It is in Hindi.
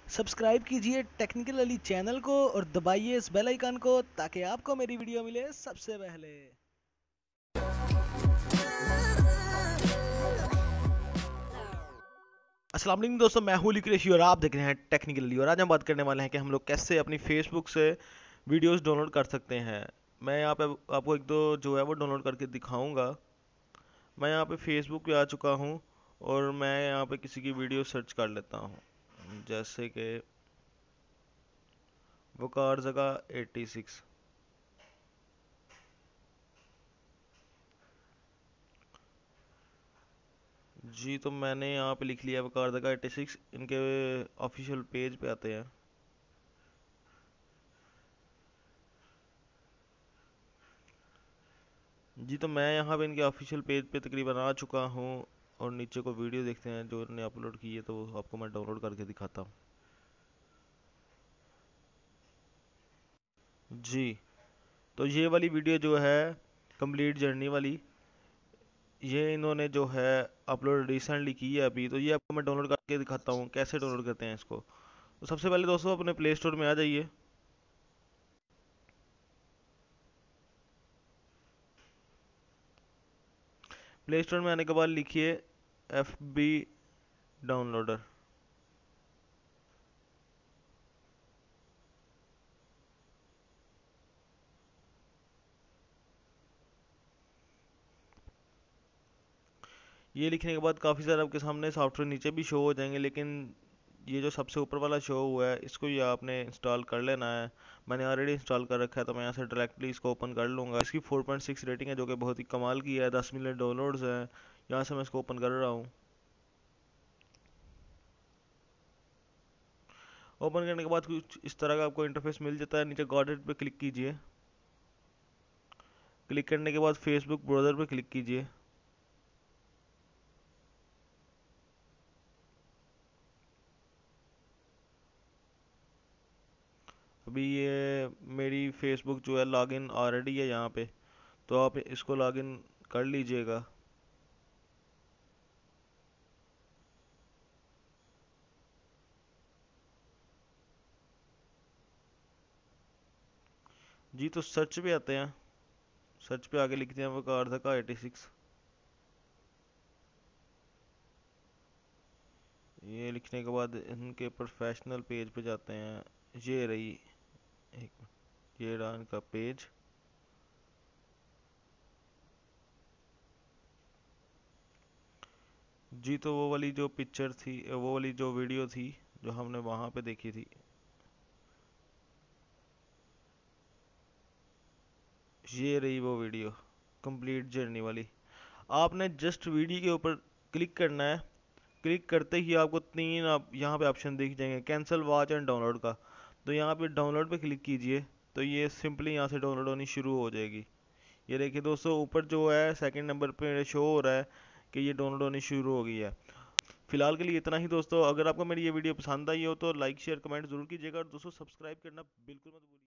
सब्सक्राइब कीजिए टेक्निकल अली चैनल को और दबाइए इस बेल आइकन को ताकि आपको मेरी वीडियो मिले सबसे पहले। अस्सलाम वालेकुम दोस्तों, मैं हूं लिक्रेशी और आप देख रहे हैं टेक्निकल अली। और आज हम बात करने वाले हैं कि हम लोग कैसे अपनी फेसबुक से वीडियोस डाउनलोड कर सकते हैं। मैं यहाँ पे आपको एक दो जो है वो डाउनलोड करके दिखाऊंगा। मैं यहाँ पे फेसबुक पे आ चुका हूँ और मैं यहाँ पे किसी की वीडियो सर्च कर लेता हूँ, जैसे कि वकार जगह 86। जी, तो मैंने यहाँ पे लिख लिया वकार जगह 86। इनके ऑफिशियल पेज पे आते हैं। जी, तो मैं यहाँ पे इनके ऑफिशियल पेज पे तकरीबन आ चुका हूँ और नीचे को वीडियो देखते हैं जो इन्होंने अपलोड की है, तो वो आपको मैं डाउनलोड करके दिखाता हूँ। जी, तो ये वाली वीडियो जो है कंप्लीट जर्नी वाली, ये इन्होंने जो है अपलोड रिसेंटली की है अभी। तो ये आपको मैं डाउनलोड करके दिखाता हूँ कैसे डाउनलोड करते हैं इसको। तो सबसे पहले दोस्तों अपने प्ले स्टोर में आ जाइए। प्ले स्टोर में आने के बाद लिखिए FB डाउनलोडर। ये लिखने के बाद काफ़ी सारे आपके सामने सॉफ्टवेयर नीचे भी शो हो जाएंगे, लेकिन ये जो सबसे ऊपर वाला शो हुआ है इसको ये आपने इंस्टॉल कर लेना है। मैंने ऑलरेडी इंस्टॉल कर रखा है, तो मैं यहाँ से डायरेक्टली इसको ओपन कर लूँगा। इसकी 4.6 रेटिंग है जो कि बहुत ही कमाल की है। 10 मिलियन डाउनलोड्स हैं। यहाँ से मैं इसको ओपन कर रहा हूँ। ओपन करने के बाद कुछ इस तरह का आपको इंटरफेस मिल जाता है। नीचे गॉट इट पे क्लिक कीजिए। क्लिक करने के बाद फेसबुक ब्राउज़र पे क्लिक कीजिए। अभी ये मेरी फेसबुक जो है लॉगिन ऑलरेडी है यहाँ पे, तो आप इसको लॉगिन कर लीजिएगा। जी, तो सर्च पे आते हैं। सर्च पे आगे लिखते हैं वकार का 86। ये लिखने के बाद इनके प्रोफेशनल पेज पे जाते हैं। ये रही, एक ये रहा इनका पेज। जी, तो वो वाली जो पिक्चर थी, वो वाली जो वीडियो थी जो हमने वहाँ पे देखी थी, ये रही वो वीडियो कंप्लीट जर्नी वाली। आपने जस्ट वीडियो के ऊपर क्लिक करना है। क्लिक करते ही आपको तीन आप यहाँ पे ऑप्शन दिख जाएंगे, कैंसिल, वॉच एंड डाउनलोड का। तो यहाँ पे डाउनलोड पे क्लिक कीजिए, तो ये सिंपली यहाँ से डाउनलोड होनी शुरू हो जाएगी। ये देखिए दोस्तों, ऊपर जो है सेकंड नंबर पे शो हो रहा है कि ये डाउनलोड होनी शुरू हो गई है। फिलहाल के लिए इतना ही दोस्तों। अगर आपको मेरी ये वीडियो पसंद आई हो तो लाइक शेयर कमेंट जरूर कीजिएगा, और दोस्तों सब्सक्राइब करना बिल्कुल मत भूलिए।